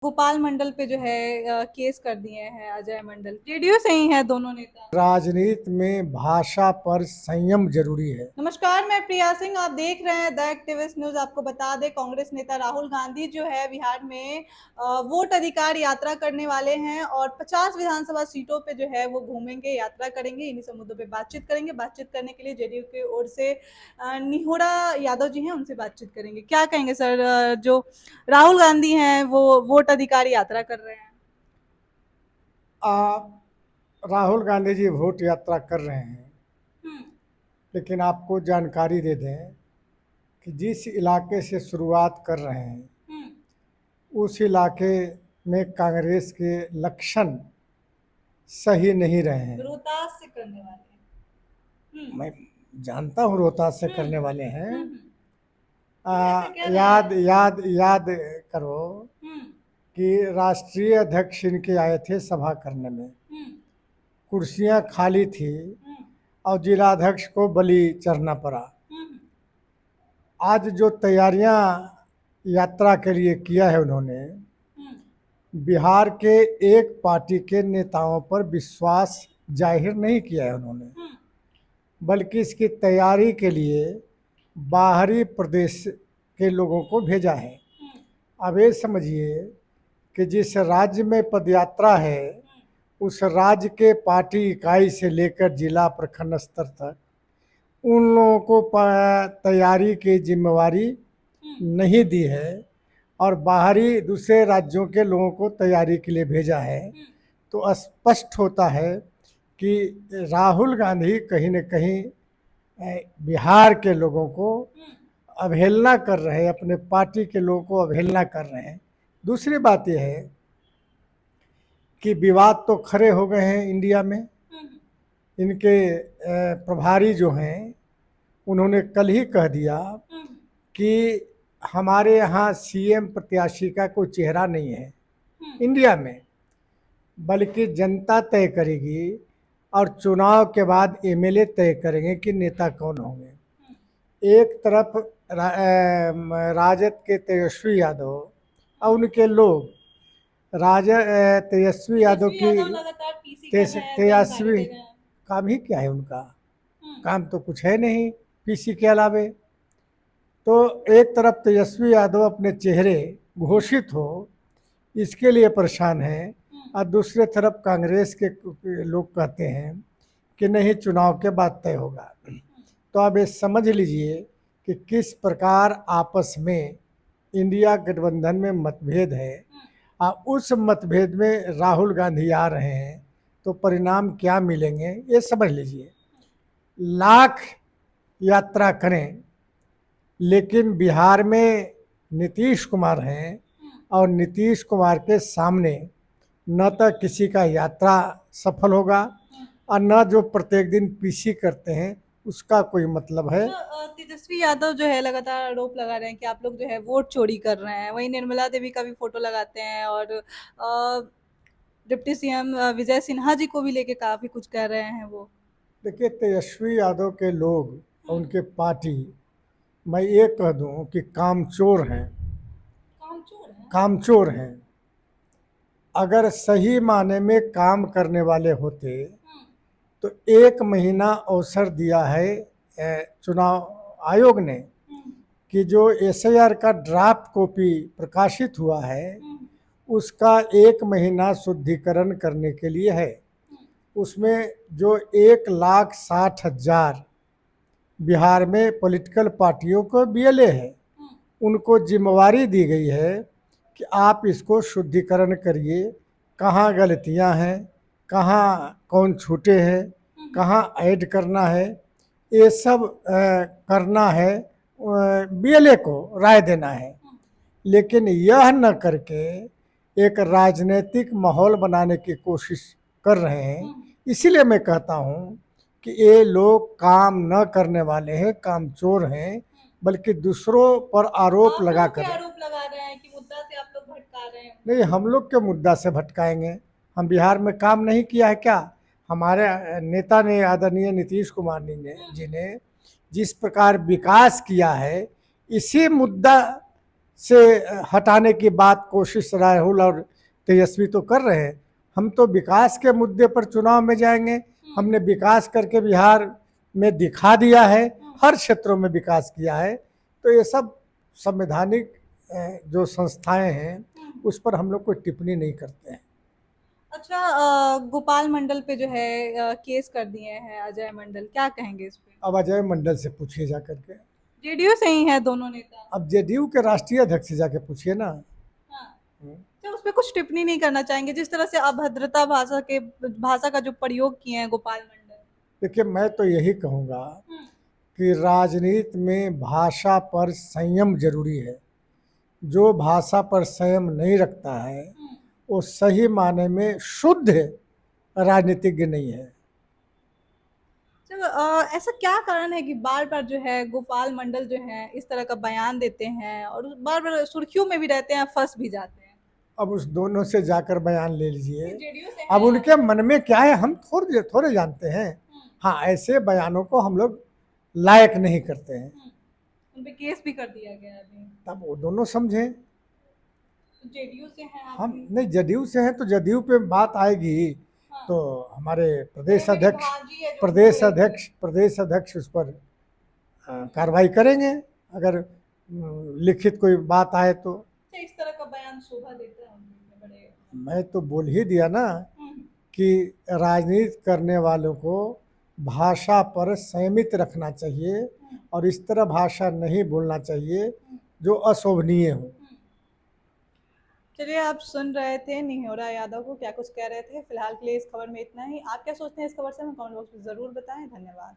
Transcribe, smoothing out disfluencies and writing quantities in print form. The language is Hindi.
गोपाल मंडल पे जो है केस कर दिए हैं अजय मंडल। जेडीयू से ही है दोनों नेता। राजनीति में भाषा पर संयम जरूरी है। नमस्कार, मैं प्रिया सिंह, आप देख रहे हैं द एक्टिविस्ट न्यूज। आपको बता दें, कांग्रेस नेता राहुल गांधी जो है बिहार में वोट अधिकार यात्रा करने वाले हैं और 50 विधानसभा सीटों पे जो है वो घूमेंगे, यात्रा करेंगे, इन्हीं सब मुद्दों पे बातचीत करेंगे। बातचीत करने के लिए जेडीयू की ओर से निहोरा यादव जी हैं, उनसे बातचीत करेंगे। क्या कहेंगे सर, जो राहुल गांधी हैं वो वोट अधिकार यात्रा कर रहे हैं? राहुल गांधी जी वोट यात्रा कर रहे हैं, हम्म। लेकिन आपको जानकारी दे दें कि जिस इलाके से शुरुआत कर रहे हैं हम्म। उस इलाके में कांग्रेस के लक्षण सही नहीं रहे हैं। रोहतास से करने वाले हैं। मैं जानता हूँ रोहतास से करने हम्म। वाले हैं। हम्म। ऐसा क्या रहा याद है? याद याद करो हम्म। कि राष्ट्रीय अध्यक्ष इनके आए थे सभा करने में, हम्म। कुर्सियां खाली थी हम्म। और जिलाध्यक्ष को बलि चढ़ना पड़ा। हम्म। आज जो तैयारियां यात्रा के लिए किया है उन्होंने, हम्म। बिहार के एक पार्टी के नेताओं पर विश्वास जाहिर नहीं किया है उन्होंने, हम्म। बल्कि इसकी तैयारी के लिए बाहरी प्रदेश के लोगों को भेजा है। हम्म। अब ये समझिए कि जिस राज्य में पदयात्रा है उस राज्य के पार्टी इकाई से लेकर जिला प्रखंड स्तर तक उन लोगों को तैयारी की जिम्मेवारी नहीं दी है और बाहरी दूसरे राज्यों के लोगों को तैयारी के लिए भेजा है। तो स्पष्ट होता है कि राहुल गांधी कहीं न कहीं बिहार के लोगों को अवहेलना कर रहे हैं, अपने पार्टी के लोगों को अवहेलना कर रहे हैं। दूसरी बात यह है कि विवाद तो खड़े हो गए हैं इंडिया में। इनके प्रभारी जो हैं उन्होंने कल ही कह दिया कि हमारे यहाँ सीएम प्रत्याशी का कोई चेहरा नहीं है इंडिया में, बल्कि जनता तय करेगी और चुनाव के बाद एमएलए तय करेंगे कि नेता कौन होंगे। एक तरफ राजद के तेजस्वी यादव और उनके लोग तेजस्वी यादव की तेजस्वी काम ही क्या है उनका? काम तो कुछ है नहीं पीसी के अलावे। तो एक तरफ तेजस्वी यादव अपने चेहरे घोषित हो इसके लिए परेशान है और दूसरे तरफ कांग्रेस के लोग कहते हैं कि नहीं, चुनाव के बाद तय होगा। तो आप ये समझ लीजिए कि किस प्रकार आपस में इंडिया गठबंधन में मतभेद है और उस मतभेद में राहुल गांधी आ रहे हैं तो परिणाम क्या मिलेंगे ये समझ लीजिए। लाख यात्रा करें, लेकिन बिहार में नीतीश कुमार हैं और नीतीश कुमार के सामने न तो किसी का यात्रा सफल होगा और न जो प्रत्येक दिन पीसी करते हैं उसका कोई मतलब है। तेजस्वी यादव जो है लगातार आरोप लगा रहे हैं कि आप लोग जो है वोट चोरी कर रहे हैं। वहीं निर्मला देवी का भी फोटो लगाते हैं और डिप्टी सीएम विजय सिन्हा जी को भी लेके काफी कुछ कह रहे हैं वो। देखिए, तेजस्वी यादव के लोग और उनके पार्टी, मैं ये कह दूं कि कामचोर हैं। कामचोर हैं। अगर सही माने में काम करने वाले होते तो 1 महीना अवसर दिया है चुनाव आयोग ने कि जो एसआईआर का ड्राफ्ट कॉपी प्रकाशित हुआ है उसका 1 महीना शुद्धिकरण करने के लिए है। उसमें जो 1,60,000 बिहार में पॉलिटिकल पार्टियों को बीएलए है उनको जिम्मेवारी दी गई है कि आप इसको शुद्धिकरण करिए, कहाँ गलतियाँ हैं, कहाँ कौन छूटे हैं, कहाँ ऐड करना है, ये सब करना है, बीएलए को राय देना है। लेकिन यह न करके एक राजनीतिक माहौल बनाने की कोशिश कर रहे हैं। इसीलिए मैं कहता हूँ कि ये लोग काम न करने वाले हैं, कामचोर हैं, बल्कि दूसरों पर आरोप लगा रहे हैं कि मुद्दा से आप लोग भटका रहे हैं। नहीं, हम लोग के मुद्दा से भटकाएंगे? हम बिहार में काम नहीं किया है क्या? हमारे नेता ने, आदरणीय नीतीश कुमार जी ने जिस प्रकार विकास किया है, इसी मुद्दा से हटाने की बात कोशिश राहुल और तेजस्वी तो कर रहे हैं। हम तो विकास के मुद्दे पर चुनाव में जाएंगे। हमने विकास करके बिहार में दिखा दिया है, हर क्षेत्रों में विकास किया है। तो ये सब संवैधानिक जो संस्थाएं हैं उस पर हम लोग कोई टिप्पणी नहीं करते हैं। अच्छा, गोपाल मंडल पे जो है केस कर दिए हैं अजय मंडल, क्या कहेंगे इस पे? अब अजय मंडल से पूछिए जा करके। जेडीयू से ही है दोनों नेता। अब जेडीयू के राष्ट्रीय अध्यक्ष से जाके पूछिए ना। हाँ, तो उस पे कुछ टिप्पणी नहीं करना चाहेंगे जिस तरह से अभद्रता भाषा का जो प्रयोग किए हैं गोपाल मंडल? देखिए, मैं तो यही कहूँगा कि राजनीति में भाषा पर संयम जरूरी है। जो भाषा पर संयम नहीं रखता है वो सही माने में शुद्ध राजनीतिज्ञ नहीं है। चलो, ऐसा क्या कारण है कि बार बार जो है गोपाल मंडल जो है इस तरह का बयान देते हैं और बार बार सुर्खियों में भी रहते हैं, फंस भी जाते हैं? अब उस दोनों से जाकर बयान ले लीजिए। जेडीयू से अब हैं। उनके मन में क्या है हम थोड़े थोड़े जानते हैं। हाँ, ऐसे बयानों को हम लोग लायक नहीं करते हैं। उन पे केस भी कर दिया गया अभी। तब वो दोनों समझें। जेडीयू से हैं आप हम भी? नहीं, जदयू से हैं तो जदयू पे बात आएगी हाँ। तो हमारे प्रदेश मेरी अध्यक्ष भांजी है जो प्रदेश अध्यक्ष उस पर कार्रवाई करेंगे। अगर लिखित कोई बात आए तो। अच्छा, इस तरह का बयान शोभा देता है उनके बड़े? मैं तो बोल ही दिया ना कि राजनीति करने वालों को भाषा पर संयमित रखना चाहिए और इस तरह भाषा नहीं बोलना चाहिए जो अशोभनीय हो। चलिए, आप सुन रहे थे निहोरा यादव को क्या कुछ कह रहे थे। फिलहाल के लिए इस खबर में इतना ही। आप क्या सोचते हैं इस खबर से हमें कमेंट बॉक्स में जरूर बताएं। धन्यवाद।